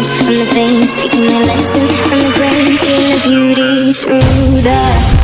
message from the veins, speaking my lesson from the brain, seeing the beauty through the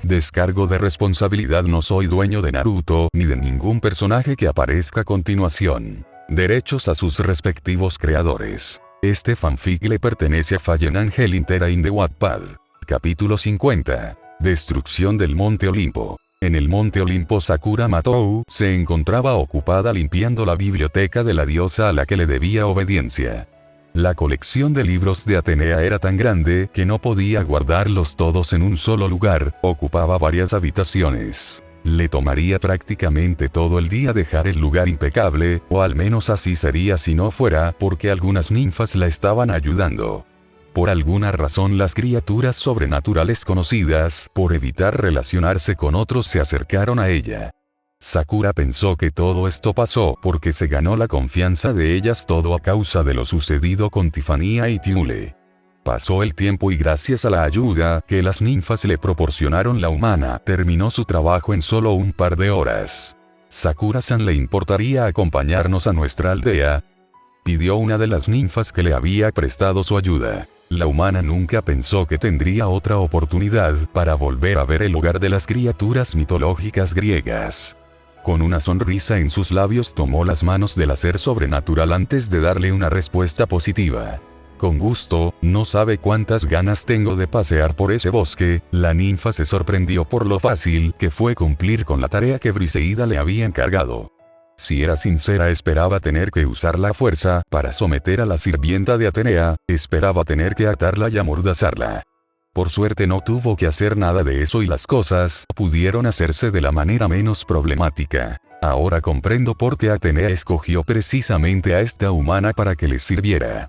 Descargo de responsabilidad. No soy dueño de Naruto, ni de ningún personaje que aparezca a continuación. Derechos a sus respectivos creadores. Este fanfic le pertenece a Fallen Angel Intera in the Wattpad. Capítulo 50. Destrucción del Monte Olimpo. En el Monte Olimpo, Sakura Matou se encontraba ocupada limpiando la biblioteca de la diosa a la que le debía obediencia. La colección de libros de Atenea era tan grande que no podía guardarlos todos en un solo lugar, ocupaba varias habitaciones. Le tomaría prácticamente todo el día dejar el lugar impecable, o al menos así sería si no fuera porque algunas ninfas la estaban ayudando. Por alguna razón las criaturas sobrenaturales conocidas, por evitar relacionarse con otros, se acercaron a ella. Sakura pensó que todo esto pasó porque se ganó la confianza de ellas, todo a causa de lo sucedido con Tiffania y Tiule. Pasó el tiempo y gracias a la ayuda que las ninfas le proporcionaron, la humana terminó su trabajo en solo un par de horas. ¿Sakura-san, le importaría acompañarnos a nuestra aldea?, pidió una de las ninfas que le había prestado su ayuda. La humana nunca pensó que tendría otra oportunidad para volver a ver el hogar de las criaturas mitológicas griegas. Con una sonrisa en sus labios tomó las manos del ser sobrenatural antes de darle una respuesta positiva. Con gusto, no sabe cuántas ganas tengo de pasear por ese bosque. La ninfa se sorprendió por lo fácil que fue cumplir con la tarea que Briseida le había encargado. Si era sincera, esperaba tener que usar la fuerza para someter a la sirvienta de Atenea, esperaba tener que atarla y amordazarla. Por suerte no tuvo que hacer nada de eso y las cosas pudieron hacerse de la manera menos problemática. Ahora comprendo por qué Atenea escogió precisamente a esta humana para que le sirviera.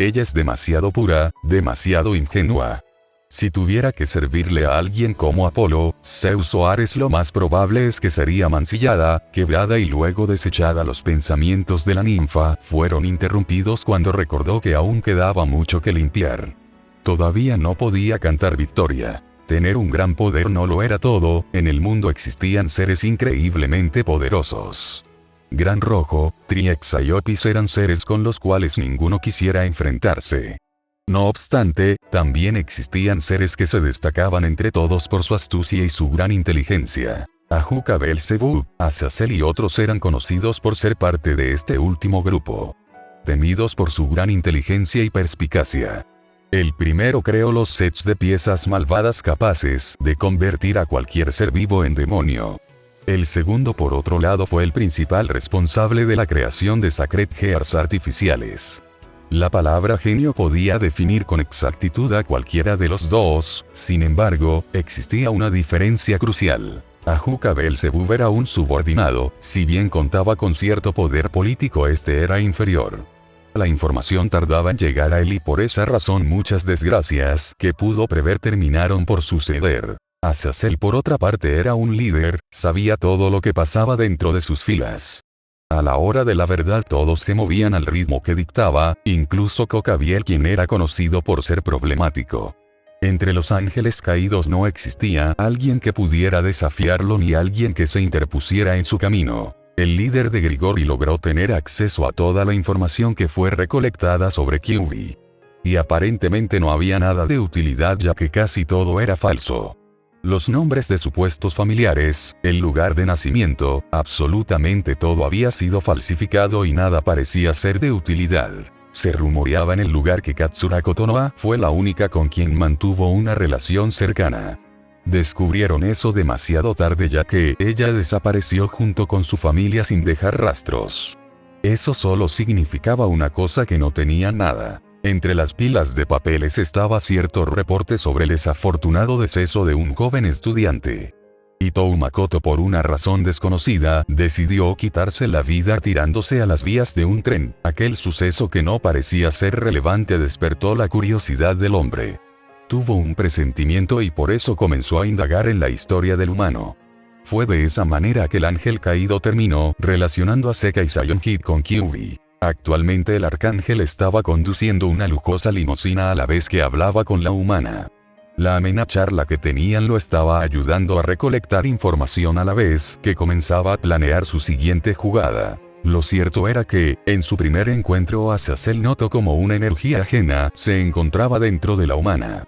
Ella es demasiado pura, demasiado ingenua. Si tuviera que servirle a alguien como Apolo, Zeus o Ares, lo más probable es que sería mancillada, quebrada y luego desechada. Los pensamientos de la ninfa fueron interrumpidos cuando recordó que aún quedaba mucho que limpiar. Todavía no podía cantar victoria. Tener un gran poder no lo era todo, en el mundo existían seres increíblemente poderosos. Gran Rojo, Triexa y Opis eran seres con los cuales ninguno quisiera enfrentarse. No obstante, también existían seres que se destacaban entre todos por su astucia y su gran inteligencia. Ajuka, Belzebú, Azazel y otros eran conocidos por ser parte de este último grupo. Temidos por su gran inteligencia y perspicacia. El primero creó los sets de piezas malvadas capaces de convertir a cualquier ser vivo en demonio. El segundo, por otro lado, fue el principal responsable de la creación de Sacred Gears artificiales. La palabra genio podía definir con exactitud a cualquiera de los dos, sin embargo, existía una diferencia crucial. Ajuka Belzebú era un subordinado, si bien contaba con cierto poder político, este era inferior. La información tardaba en llegar a él y por esa razón muchas desgracias que pudo prever terminaron por suceder. Azazel, por otra parte, era un líder, sabía todo lo que pasaba dentro de sus filas. A la hora de la verdad todos se movían al ritmo que dictaba, incluso Cocabiel, quien era conocido por ser problemático. Entre los ángeles caídos no existía alguien que pudiera desafiarlo ni alguien que se interpusiera en su camino. El líder de Grigori logró tener acceso a toda la información que fue recolectada sobre Kyuubi. Y aparentemente no había nada de utilidad, ya que casi todo era falso. Los nombres de supuestos familiares, el lugar de nacimiento, absolutamente todo había sido falsificado y nada parecía ser de utilidad. Se rumoreaba en el lugar que Katsura Kotonoha fue la única con quien mantuvo una relación cercana. Descubrieron eso demasiado tarde, ya que ella desapareció junto con su familia sin dejar rastros. Eso solo significaba una cosa, que no tenía nada. Entre las pilas de papeles estaba cierto reporte sobre el desafortunado deceso de un joven estudiante. Itou Makoto, por una razón desconocida, decidió quitarse la vida tirándose a las vías de un tren. Aquel suceso, que no parecía ser relevante, despertó la curiosidad del hombre. Tuvo un presentimiento y por eso comenzó a indagar en la historia del humano. Fue de esa manera que el ángel caído terminó relacionando a Sekai Sion Hit con Kyuubi. Actualmente el arcángel estaba conduciendo una lujosa limusina a la vez que hablaba con la humana. La amena charla que tenían lo estaba ayudando a recolectar información a la vez que comenzaba a planear su siguiente jugada. Lo cierto era que, en su primer encuentro Azazel notó como una energía ajena se encontraba dentro de la humana.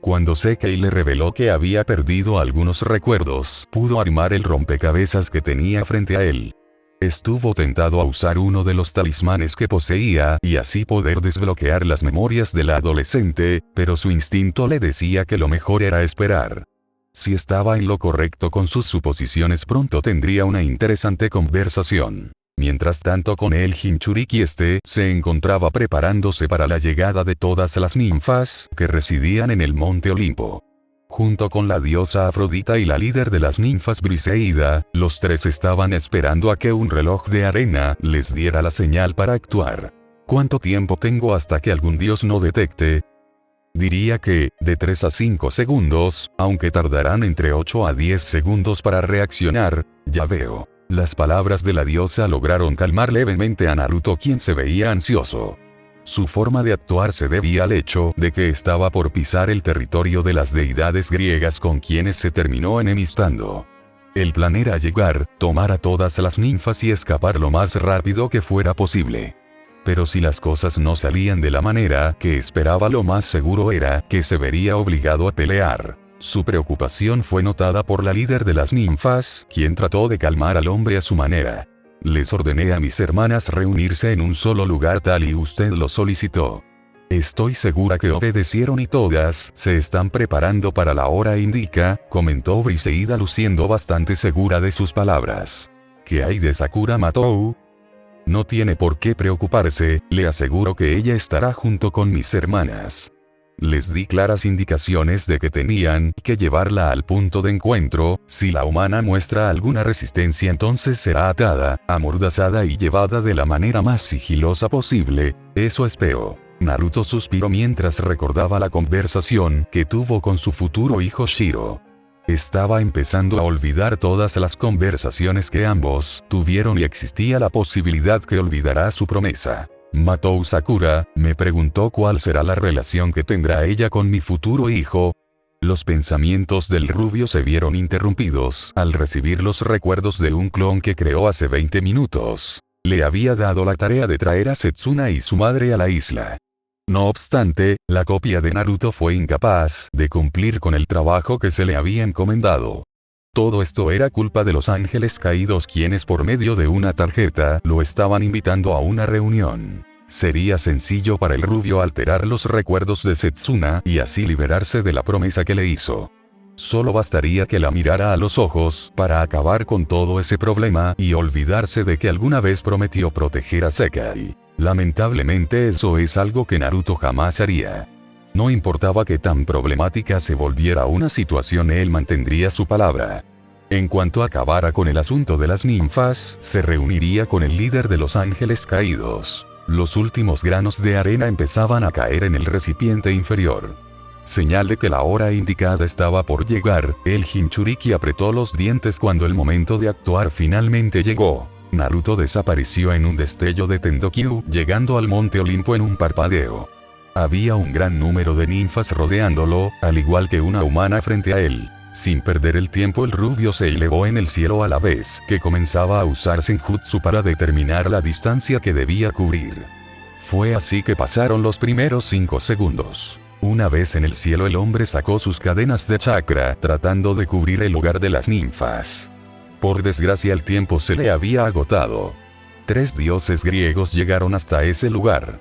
Cuando Sekei le reveló que había perdido algunos recuerdos, pudo armar el rompecabezas que tenía frente a él. Estuvo tentado a usar uno de los talismanes que poseía y así poder desbloquear las memorias de la adolescente, pero su instinto le decía que lo mejor era esperar. Si estaba en lo correcto con sus suposiciones, pronto tendría una interesante conversación. Mientras tanto, con el Jinchuriki se encontraba preparándose para la llegada de todas las ninfas que residían en el Monte Olimpo. Junto con la diosa Afrodita y la líder de las ninfas Briseida, los tres estaban esperando a que un reloj de arena les diera la señal para actuar. ¿Cuánto tiempo tengo hasta que algún dios no detecte? Diría que, de 3 a 5 segundos, aunque tardarán entre 8 a 10 segundos para reaccionar, ya veo. Las palabras de la diosa lograron calmar levemente a Naruto, quien se veía ansioso. Su forma de actuar se debía al hecho de que estaba por pisar el territorio de las deidades griegas con quienes se terminó enemistando. El plan era llegar, tomar a todas las ninfas y escapar lo más rápido que fuera posible. Pero si las cosas no salían de la manera que esperaba, lo más seguro era que se vería obligado a pelear. Su preocupación fue notada por la líder de las ninfas, quien trató de calmar al hombre a su manera. Les ordené a mis hermanas reunirse en un solo lugar tal y usted lo solicitó. Estoy segura que obedecieron y todas se están preparando para la hora indica, comentó Briseida luciendo bastante segura de sus palabras. ¿Qué hay de Sakura Matou? No tiene por qué preocuparse, le aseguro que ella estará junto con mis hermanas. Les di claras indicaciones de que tenían que llevarla al punto de encuentro. Si la humana muestra alguna resistencia, entonces será atada, amordazada y llevada de la manera más sigilosa posible. Eso espero. Naruto suspiró mientras recordaba la conversación que tuvo con su futuro hijo Shiro. Estaba empezando a olvidar todas las conversaciones que ambos tuvieron y existía la posibilidad que olvidará su promesa. Matou Sakura, me preguntó cuál será la relación que tendrá ella con mi futuro hijo. Los pensamientos del rubio se vieron interrumpidos al recibir los recuerdos de un clon que creó hace 20 minutos. Le había dado la tarea de traer a Setsuna y su madre a la isla. No obstante, la copia de Naruto fue incapaz de cumplir con el trabajo que se le había encomendado. Todo esto era culpa de los ángeles caídos, quienes por medio de una tarjeta lo estaban invitando a una reunión. Sería sencillo para el rubio alterar los recuerdos de Setsuna y así liberarse de la promesa que le hizo. Solo bastaría que la mirara a los ojos para acabar con todo ese problema y olvidarse de que alguna vez prometió proteger a Sekai. Lamentablemente eso es algo que Naruto jamás haría. No importaba que tan problemática se volviera una situación, él mantendría su palabra. En cuanto acabara con el asunto de las ninfas, se reuniría con el líder de los ángeles caídos. Los últimos granos de arena empezaban a caer en el recipiente inferior. Señal de que la hora indicada estaba por llegar, el Jinchuriki apretó los dientes cuando el momento de actuar finalmente llegó. Naruto desapareció en un destello de Tendokyu, llegando al Monte Olimpo en un parpadeo. Había un gran número de ninfas rodeándolo, al igual que una humana frente a él. Sin perder el tiempo, el rubio se elevó en el cielo a la vez que comenzaba a usar Senjutsu para determinar la distancia que debía cubrir. Fue así que pasaron los primeros 5 segundos. Una vez en el cielo, el hombre sacó sus cadenas de chakra, tratando de cubrir el hogar de las ninfas. Por desgracia, el tiempo se le había agotado. 3 dioses griegos llegaron hasta ese lugar.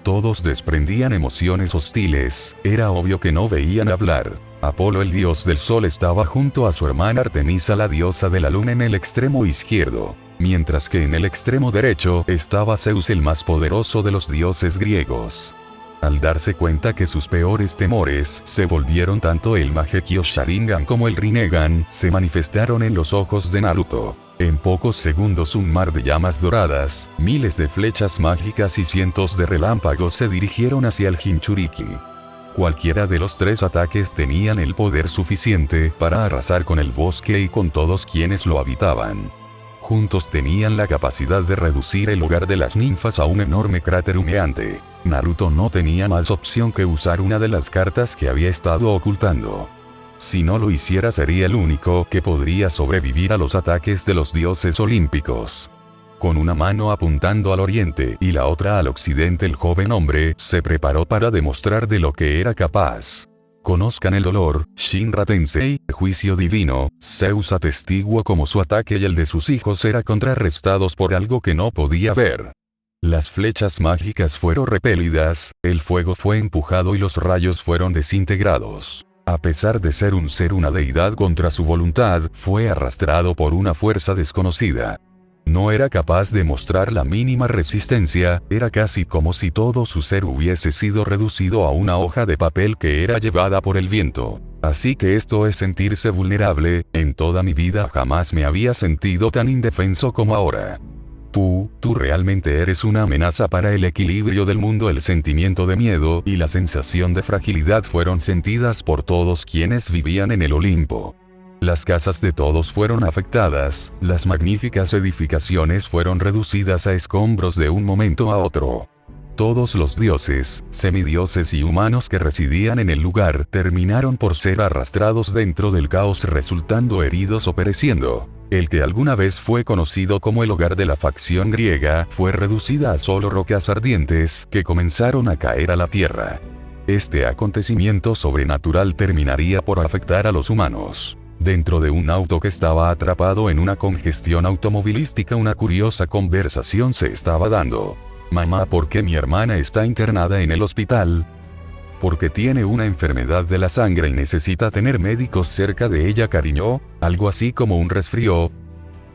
Todos desprendían emociones hostiles, era obvio que no veían hablar. Apolo, el dios del sol, estaba junto a su hermana Artemisa, la diosa de la luna, en el extremo izquierdo, mientras que en el extremo derecho estaba Zeus, el más poderoso de los dioses griegos. Al darse cuenta que sus peores temores se volvieron tanto el Mangekyo Sharingan como el Rinnegan, se manifestaron en los ojos de Naruto. En pocos segundos, un mar de llamas doradas, miles de flechas mágicas y cientos de relámpagos se dirigieron hacia el Jinchuriki. Cualquiera de los 3 ataques tenían el poder suficiente para arrasar con el bosque y con todos quienes lo habitaban. Juntos tenían la capacidad de reducir el hogar de las ninfas a un enorme cráter humeante. Naruto no tenía más opción que usar una de las cartas que había estado ocultando. Si no lo hiciera sería el único que podría sobrevivir a los ataques de los dioses olímpicos. Con una mano apuntando al oriente y la otra al occidente, el joven hombre se preparó para demostrar de lo que era capaz. Conozcan el dolor, Shinra Tensei, juicio divino, Zeus atestiguó cómo su ataque y el de sus hijos era contrarrestados por algo que no podía ver. Las flechas mágicas fueron repelidas, el fuego fue empujado y los rayos fueron desintegrados. A pesar de ser un ser, una deidad contra su voluntad, fue arrastrado por una fuerza desconocida. No era capaz de mostrar la mínima resistencia, era casi como si todo su ser hubiese sido reducido a una hoja de papel que era llevada por el viento. Así que esto es sentirse vulnerable. En toda mi vida jamás me había sentido tan indefenso como ahora. Tú realmente eres una amenaza para el equilibrio del mundo. El sentimiento de miedo y la sensación de fragilidad fueron sentidas por todos quienes vivían en el Olimpo. Las casas de todos fueron afectadas, las magníficas edificaciones fueron reducidas a escombros de un momento a otro. Todos los dioses, semidioses y humanos que residían en el lugar terminaron por ser arrastrados dentro del caos, resultando heridos o pereciendo. El que alguna vez fue conocido como el hogar de la facción griega fue reducida a solo rocas ardientes que comenzaron a caer a la tierra. Este acontecimiento sobrenatural terminaría por afectar a los humanos. Dentro de un auto que estaba atrapado en una congestión automovilística, una curiosa conversación se estaba dando. Mamá, ¿por qué mi hermana está internada en el hospital? Porque tiene una enfermedad de la sangre y necesita tener médicos cerca de ella, cariño, algo así como un resfrío.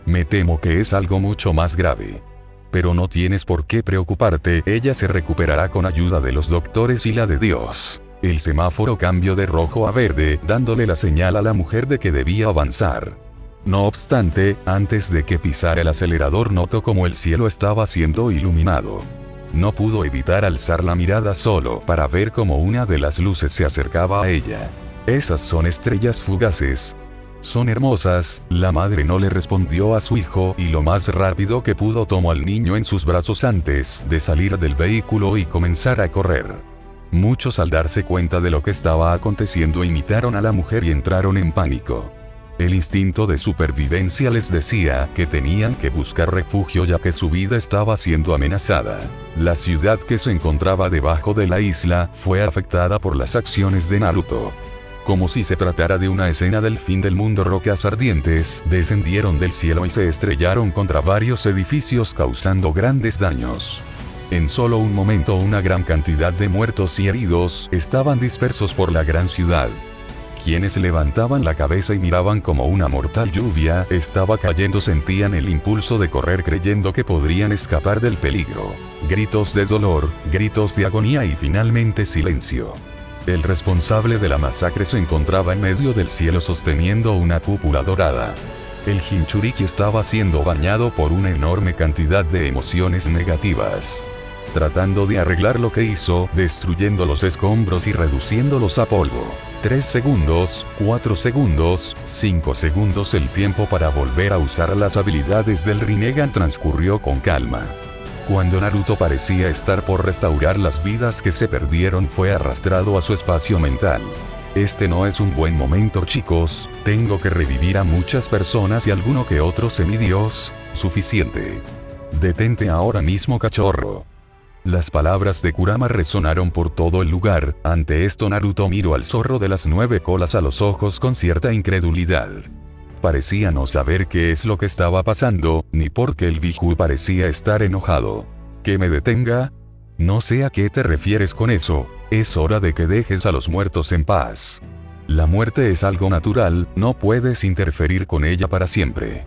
Me temo que es algo mucho más grave. Pero no tienes por qué preocuparte, ella se recuperará con ayuda de los doctores y la de Dios. El semáforo cambió de rojo a verde, dándole la señal a la mujer de que debía avanzar. No obstante, antes de que pisara el acelerador notó cómo el cielo estaba siendo iluminado. No pudo evitar alzar la mirada solo para ver cómo una de las luces se acercaba a ella. Esas son estrellas fugaces. Son hermosas. La madre no le respondió a su hijo y lo más rápido que pudo tomó al niño en sus brazos antes de salir del vehículo y comenzar a correr. Muchos, al darse cuenta de lo que estaba aconteciendo, imitaron a la mujer y entraron en pánico. El instinto de supervivencia les decía que tenían que buscar refugio ya que su vida estaba siendo amenazada. La ciudad que se encontraba debajo de la isla fue afectada por las acciones de Naruto. Como si se tratara de una escena del fin del mundo, rocas ardientes descendieron del cielo y se estrellaron contra varios edificios causando grandes daños. En solo un momento una gran cantidad de muertos y heridos estaban dispersos por la gran ciudad. Quienes levantaban la cabeza y miraban como una mortal lluvia estaba cayendo sentían el impulso de correr creyendo que podrían escapar del peligro. Gritos de dolor, gritos de agonía y finalmente silencio. El responsable de la masacre se encontraba en medio del cielo sosteniendo una cúpula dorada. El Jinchuriki estaba siendo bañado por una enorme cantidad de emociones negativas. Tratando de arreglar lo que hizo, destruyendo los escombros y reduciéndolos a polvo. 3 segundos, 4 segundos, 5 segundos. El tiempo para volver a usar las habilidades del Rinnegan transcurrió con calma. Cuando Naruto parecía estar por restaurar las vidas que se perdieron, fue arrastrado a su espacio mental. Este no es un buen momento, chicos, tengo que revivir a muchas personas y alguno que otro semidios. Suficiente. Detente ahora mismo, cachorro. Las palabras de Kurama resonaron por todo el lugar. Ante esto Naruto miró al zorro de las 9 colas a los ojos con cierta incredulidad. Parecía no saber qué es lo que estaba pasando, ni por qué el Biju parecía estar enojado. ¿Que me detenga? No sé a qué te refieres con eso, es hora de que dejes a los muertos en paz. La muerte es algo natural, no puedes interferir con ella para siempre.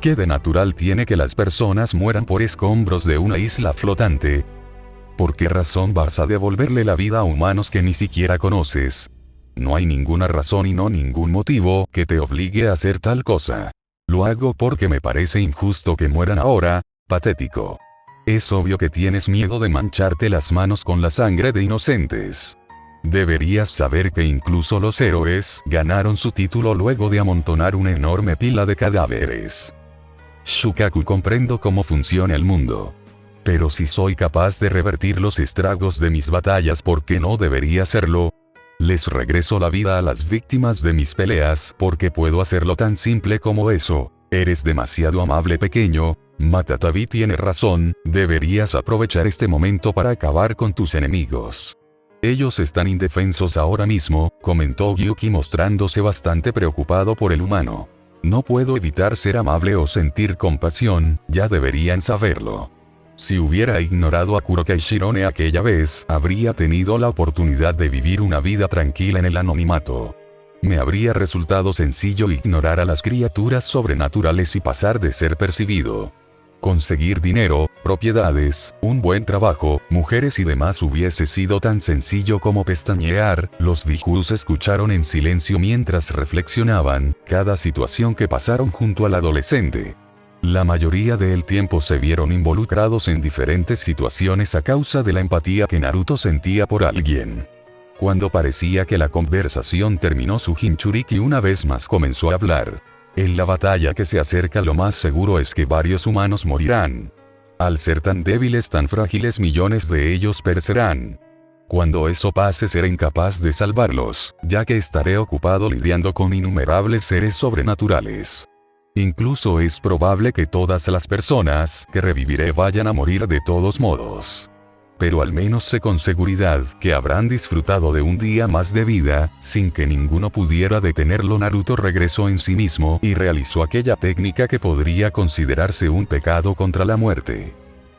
¿Qué de natural tiene que las personas mueran por escombros de una isla flotante? ¿Por qué razón vas a devolverle la vida a humanos que ni siquiera conoces? No hay ninguna razón y no ningún motivo que te obligue a hacer tal cosa. Lo hago porque me parece injusto que mueran ahora, patético. Es obvio que tienes miedo de mancharte las manos con la sangre de inocentes. Deberías saber que incluso los héroes ganaron su título luego de amontonar una enorme pila de cadáveres. Shukaku, comprendo cómo funciona el mundo. Pero si soy capaz de revertir los estragos de mis batallas, ¿por qué no debería hacerlo? Les regreso la vida a las víctimas de mis peleas, porque puedo hacerlo tan simple como eso. Eres demasiado amable, pequeño. Matatabi tiene razón, deberías aprovechar este momento para acabar con tus enemigos. Ellos están indefensos ahora mismo, comentó Gyuki mostrándose bastante preocupado por el humano. No puedo evitar ser amable o sentir compasión, ya deberían saberlo. Si hubiera ignorado a Kurokai Shirone aquella vez, habría tenido la oportunidad de vivir una vida tranquila en el anonimato. Me habría resultado sencillo ignorar a las criaturas sobrenaturales y pasar de ser percibido. Conseguir dinero, propiedades, un buen trabajo, mujeres y demás hubiese sido tan sencillo como pestañear. Los Bijus escucharon en silencio mientras reflexionaban cada situación que pasaron junto al adolescente. La mayoría del tiempo se vieron involucrados en diferentes situaciones a causa de la empatía que Naruto sentía por alguien. Cuando parecía que la conversación terminó, su Jinchuriki una vez más comenzó a hablar. En la batalla que se acerca, lo más seguro es que varios humanos morirán. Al ser tan débiles, tan frágiles, millones de ellos perecerán. Cuando eso pase, seré incapaz de salvarlos, ya que estaré ocupado lidiando con innumerables seres sobrenaturales. Incluso es probable que todas las personas que reviviré vayan a morir de todos modos. Pero al menos sé con seguridad que habrán disfrutado de un día más de vida, sin que ninguno pudiera detenerlo. Naruto regresó en sí mismo y realizó aquella técnica que podría considerarse un pecado contra la muerte.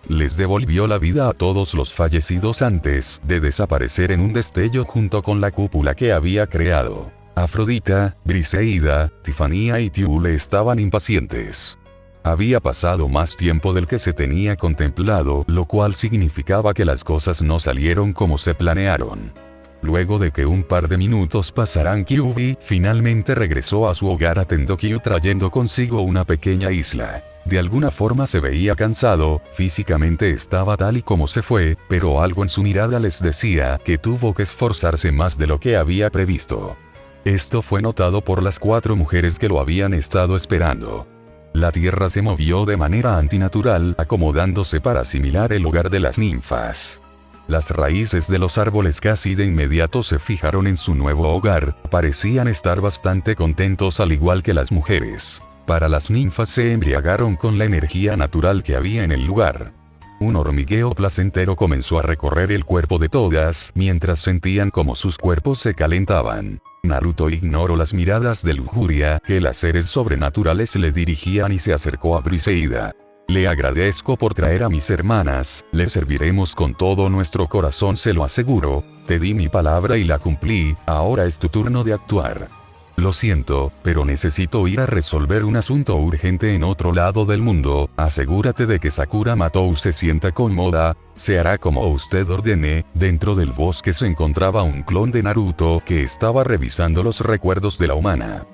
Les devolvió la vida a todos los fallecidos antes de desaparecer en un destello junto con la cúpula que había creado. Afrodita, Briseida, Tifanía y Tiule estaban impacientes. Había pasado más tiempo del que se tenía contemplado, lo cual significaba que las cosas no salieron como se planearon. Luego de que un par de minutos pasaran, Kyuubi finalmente regresó a su hogar a Tendokyu trayendo consigo una pequeña isla. De alguna forma se veía cansado, físicamente estaba tal y como se fue, pero algo en su mirada les decía que tuvo que esforzarse más de lo que había previsto. Esto fue notado por las 4 mujeres que lo habían estado esperando. La tierra se movió de manera antinatural, acomodándose para asimilar el hogar de las ninfas. Las raíces de los árboles casi de inmediato se fijaron en su nuevo hogar, parecían estar bastante contentos al igual que las mujeres. Para las ninfas se embriagaron con la energía natural que había en el lugar. Un hormigueo placentero comenzó a recorrer el cuerpo de todas, mientras sentían como sus cuerpos se calentaban. Naruto ignoró las miradas de lujuria que las seres sobrenaturales le dirigían y se acercó a Briseida. Le agradezco por traer a mis hermanas, le serviremos con todo nuestro corazón, se lo aseguro, te di mi palabra y la cumplí, ahora es tu turno de actuar. Lo siento, pero necesito ir a resolver un asunto urgente en otro lado del mundo, asegúrate de que Sakura Matou se sienta cómoda, se hará como usted ordene. Dentro del bosque se encontraba un clon de Naruto que estaba revisando los recuerdos de la humana.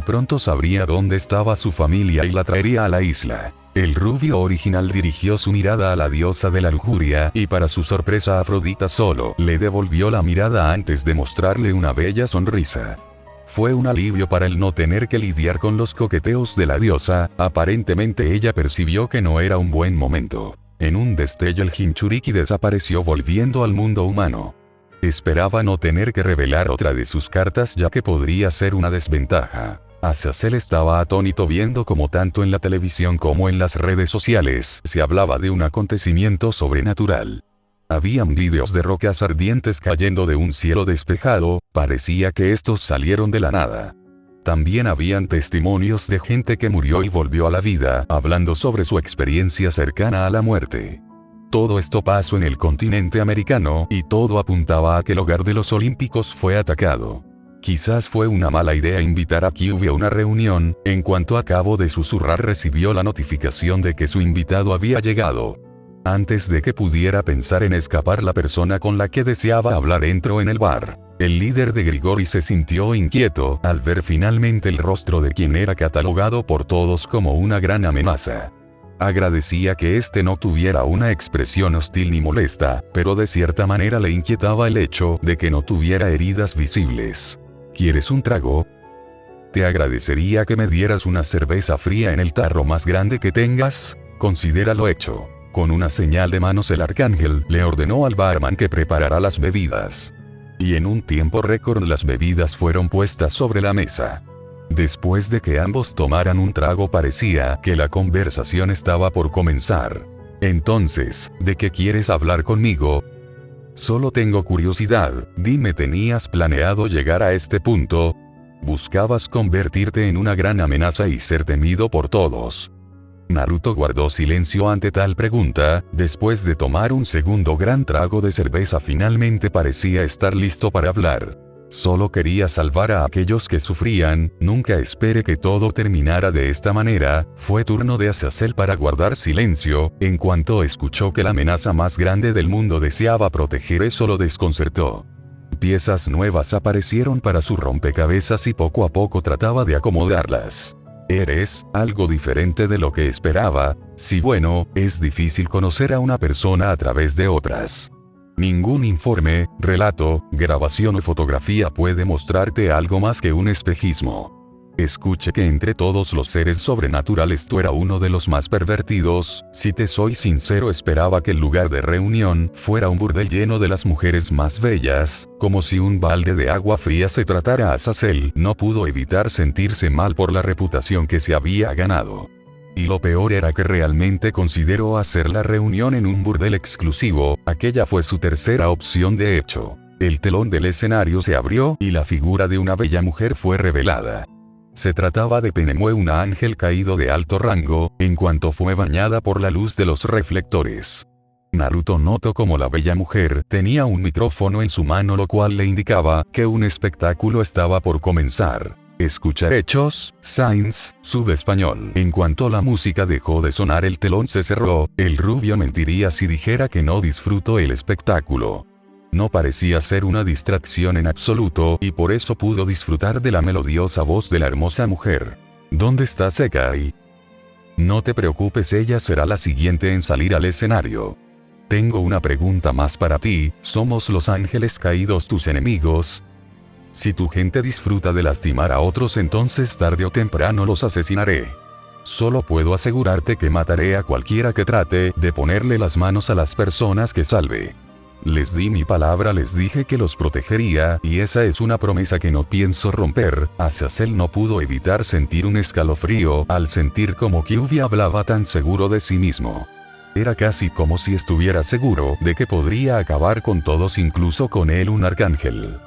Pronto sabría dónde estaba su familia y la traería a la isla. El rubio original dirigió su mirada a la diosa de la lujuria y para su sorpresa Afrodita solo le devolvió la mirada antes de mostrarle una bella sonrisa. Fue un alivio para él no tener que lidiar con los coqueteos de la diosa, aparentemente ella percibió que no era un buen momento. En un destello el Jinchuriki desapareció volviendo al mundo humano. Esperaba no tener que revelar otra de sus cartas ya que podría ser una desventaja. Azazel estaba atónito viendo como tanto en la televisión como en las redes sociales se hablaba de un acontecimiento sobrenatural. Habían vídeos de rocas ardientes cayendo de un cielo despejado, parecía que estos salieron de la nada. También habían testimonios de gente que murió y volvió a la vida, hablando sobre su experiencia cercana a la muerte. Todo esto pasó en el continente americano, y todo apuntaba a que el hogar de los Olímpicos fue atacado. Quizás fue una mala idea invitar a Kyuubi a una reunión. En cuanto acabó de susurrar recibió la notificación de que su invitado había llegado. Antes de que pudiera pensar en escapar, la persona con la que deseaba hablar entró en el bar. El líder de Grigori se sintió inquieto al ver finalmente el rostro de quien era catalogado por todos como una gran amenaza. Agradecía que este no tuviera una expresión hostil ni molesta, pero de cierta manera le inquietaba el hecho de que no tuviera heridas visibles. ¿Quieres un trago? te agradecería que me dieras una cerveza fría en el tarro más grande que tengas, considéralo hecho. Con una señal de manos el arcángel le ordenó al barman que preparara las bebidas. Y en un tiempo récord las bebidas fueron puestas sobre la mesa. Después de que ambos tomaran un trago parecía que la conversación estaba por comenzar. Entonces, ¿de qué quieres hablar conmigo? Solo tengo curiosidad, dime, ¿tenías planeado llegar a este punto? ¿Buscabas convertirte en una gran amenaza y ser temido por todos? Naruto guardó silencio ante tal pregunta, después de tomar un segundo gran trago de cerveza finalmente parecía estar listo para hablar. Solo quería salvar a aquellos que sufrían, nunca esperé que todo terminara de esta manera. Fue turno de Azazel para guardar silencio, en cuanto escuchó que la amenaza más grande del mundo deseaba proteger, eso lo desconcertó. Piezas nuevas aparecieron para su rompecabezas y poco a poco trataba de acomodarlas. Eres algo diferente de lo que esperaba. Sí, bueno, es difícil conocer a una persona a través de otras. Ningún informe, relato, grabación o fotografía puede mostrarte algo más que un espejismo. Escuche que entre todos los seres sobrenaturales tú eras uno de los más pervertidos. Si te soy sincero, esperaba que el lugar de reunión fuera un burdel lleno de las mujeres más bellas, como si un balde de agua fría se tratara a Azazel. No pudo evitar sentirse mal por la reputación que se había ganado. Y lo peor era que realmente consideró hacer la reunión en un burdel exclusivo. Aquella fue su tercera opción de hecho. El telón del escenario se abrió y la figura de una bella mujer fue revelada. Se trataba de Penemue, un ángel caído de alto rango, en cuanto fue bañada por la luz de los reflectores. Naruto notó como la bella mujer tenía un micrófono en su mano, lo cual le indicaba que un espectáculo estaba por comenzar. Escuchar hechos, Sainz, subespañol. En cuanto la música dejó de sonar, el telón se cerró. El rubio mentiría si dijera que no disfrutó el espectáculo. No parecía ser una distracción en absoluto, y por eso pudo disfrutar de la melodiosa voz de la hermosa mujer. ¿Dónde está Sekai? No te preocupes, ella será la siguiente en salir al escenario. Tengo una pregunta más para ti, ¿somos los ángeles caídos tus enemigos? Si tu gente disfruta de lastimar a otros, entonces tarde o temprano los asesinaré. Solo puedo asegurarte que mataré a cualquiera que trate de ponerle las manos a las personas que salve. Les di mi palabra, les dije que los protegería, y esa es una promesa que no pienso romper. Azazel no pudo evitar sentir un escalofrío al sentir como Kyuubi hablaba tan seguro de sí mismo. Era casi como si estuviera seguro de que podría acabar con todos, incluso con él, un arcángel.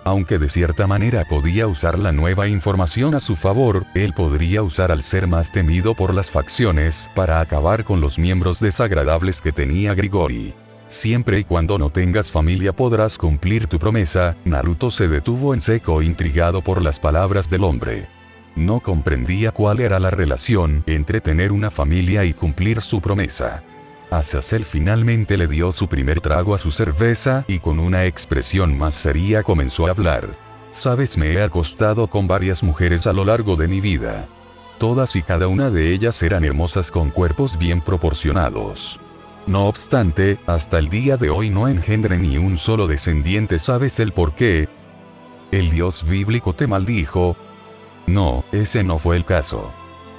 Aunque de cierta manera podía usar la nueva información a su favor, él podría usar al ser más temido por las facciones para acabar con los miembros desagradables que tenía Grigori. Siempre y cuando no tengas familia podrás cumplir tu promesa. Naruto se detuvo en seco, intrigado por las palabras del hombre. No comprendía cuál era la relación entre tener una familia y cumplir su promesa. Azazel finalmente le dio su primer trago a su cerveza y con una expresión más seria comenzó a hablar. Sabes, me he acostado con varias mujeres a lo largo de mi vida. Todas y cada una de ellas eran hermosas con cuerpos bien proporcionados. No obstante, hasta el día de hoy no engendré ni un solo descendiente. ¿Sabes el por qué? ¿El dios bíblico te maldijo? No, ese no fue el caso.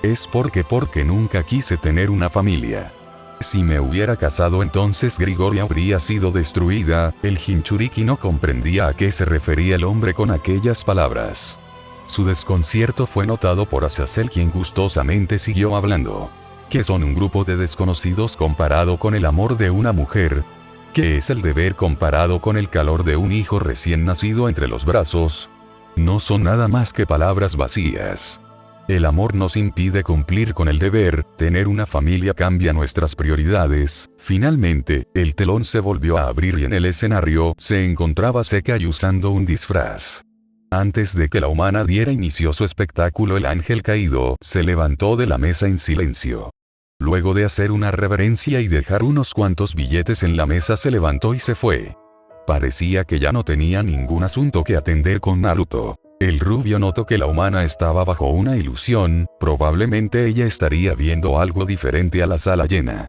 Es porque nunca quise tener una familia. Si me hubiera casado, entonces Grigori habría sido destruida. El Jinchuriki no comprendía a qué se refería el hombre con aquellas palabras. Su desconcierto fue notado por Azazel, quien gustosamente siguió hablando. ¿Qué son un grupo de desconocidos comparado con el amor de una mujer? ¿Qué es el deber comparado con el calor de un hijo recién nacido entre los brazos? No son nada más que palabras vacías. El amor nos impide cumplir con el deber, tener una familia cambia nuestras prioridades. Finalmente, el telón se volvió a abrir y en el escenario se encontraba Sekai usando un disfraz. Antes de que la humana diera inicio a su espectáculo, el ángel caído se levantó de la mesa en silencio. Luego de hacer una reverencia y dejar unos cuantos billetes en la mesa, se levantó y se fue. Parecía que ya no tenía ningún asunto que atender con Naruto. El rubio notó que la humana estaba bajo una ilusión, probablemente ella estaría viendo algo diferente a la sala llena.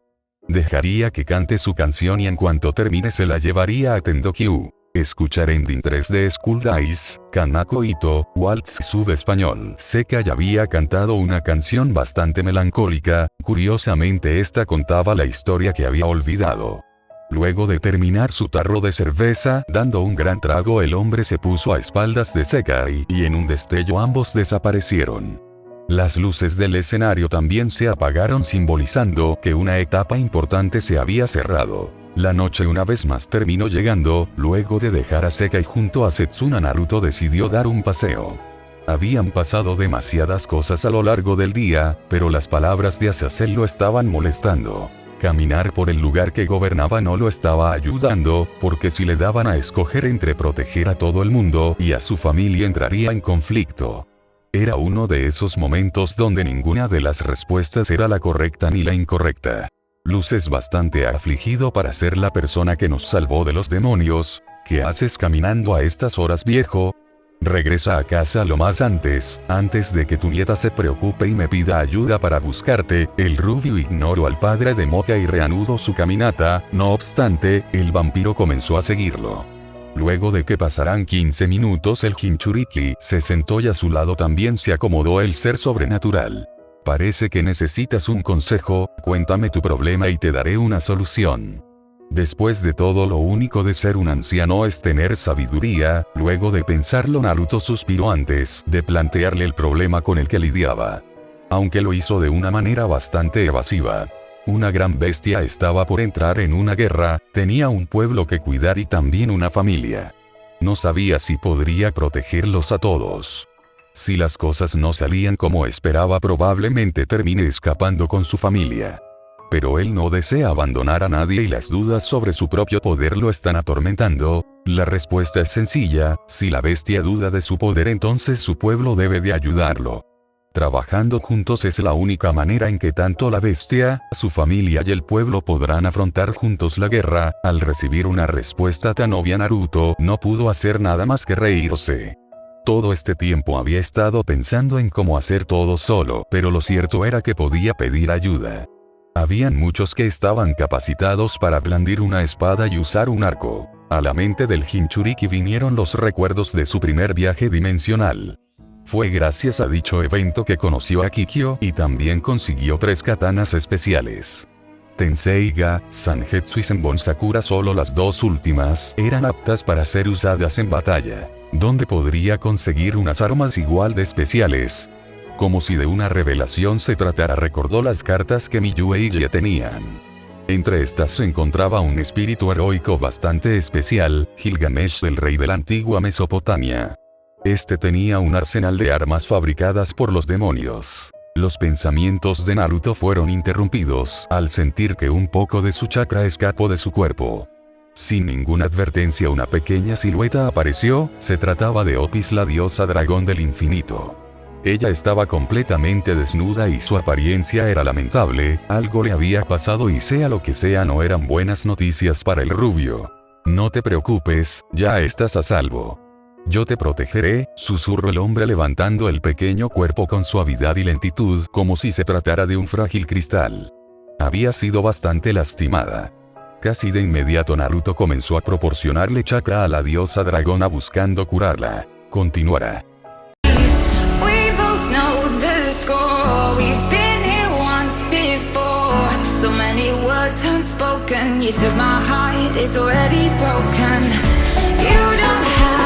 Dejaría que cante su canción y en cuanto termine se la llevaría a Tendokyu. Escuchar Ending 3D School Days, Kanako Ito, Waltz Sub Español. Seka ya había cantado una canción bastante melancólica, curiosamente esta contaba la historia que había olvidado. Luego de terminar su tarro de cerveza, dando un gran trago el hombre se puso a espaldas de Sekai, y en un destello ambos desaparecieron. Las luces del escenario también se apagaron simbolizando que una etapa importante se había cerrado. La noche una vez más terminó llegando, luego de dejar a Sekai junto a Setsuna Naruto decidió dar un paseo. Habían pasado demasiadas cosas a lo largo del día, pero las palabras de Azazel lo estaban molestando. Caminar por el lugar que gobernaba no lo estaba ayudando, porque si le daban a escoger entre proteger a todo el mundo y a su familia entraría en conflicto. Era uno de esos momentos donde ninguna de las respuestas era la correcta ni la incorrecta. Luces bastante afligido para ser la persona que nos salvó de los demonios. ¿Qué haces caminando a estas horas, viejo? Regresa a casa lo más antes de que tu nieta se preocupe y me pida ayuda para buscarte. El rubio ignoró al padre de Moka y reanudó su caminata, no obstante, el vampiro comenzó a seguirlo. Luego de que pasaran 15 minutos el Jinchuriki se sentó y a su lado también se acomodó el ser sobrenatural. Parece que necesitas un consejo, cuéntame tu problema y te daré una solución. Después de todo, lo único de ser un anciano es tener sabiduría. Luego de pensarlo, Naruto suspiró antes de plantearle el problema con el que lidiaba. Aunque lo hizo de una manera bastante evasiva. Una gran bestia estaba por entrar en una guerra, tenía un pueblo que cuidar y también una familia. No sabía si podría protegerlos a todos. Si las cosas no salían como esperaba, probablemente termine escapando con su familia. Pero él no desea abandonar a nadie y las dudas sobre su propio poder lo están atormentando. La respuesta es sencilla: si la bestia duda de su poder, entonces su pueblo debe de ayudarlo. Trabajando juntos es la única manera en que tanto la bestia, su familia y el pueblo podrán afrontar juntos la guerra. Al recibir una respuesta tan obvia, Naruto no pudo hacer nada más que reírse. Todo este tiempo había estado pensando en cómo hacer todo solo, pero lo cierto era que podía pedir ayuda. Habían muchos que estaban capacitados para blandir una espada y usar un arco. A la mente del Jinchuriki vinieron los recuerdos de su primer viaje dimensional. Fue gracias a dicho evento que conoció a Kikyo y también consiguió 3 katanas especiales. Tenseiga, Sangetsu y Senbon Sakura, solo las 2 últimas eran aptas para ser usadas en batalla. ¿Dónde podría conseguir unas armas igual de especiales? Como si de una revelación se tratara, recordó las cartas que Miyu e ella tenían. Entre estas se encontraba un espíritu heroico bastante especial, Gilgamesh, el rey de la antigua Mesopotamia. Este tenía un arsenal de armas fabricadas por los demonios. Los pensamientos de Naruto fueron interrumpidos al sentir que un poco de su chakra escapó de su cuerpo. Sin ninguna advertencia, una pequeña silueta apareció. Se trataba de Opis, la diosa dragón del infinito. Ella estaba completamente desnuda y su apariencia era lamentable. Algo le había pasado y sea lo que sea, no eran buenas noticias para el rubio. No te preocupes, ya estás a salvo. Yo te protegeré, susurró el hombre levantando el pequeño cuerpo con suavidad y lentitud, como si se tratara de un frágil cristal. Había sido bastante lastimada. Casi de inmediato Naruto comenzó a proporcionarle chakra a la diosa dragona buscando curarla. Continuará. So many words unspoken. You took my heart, it's already broken. You don't have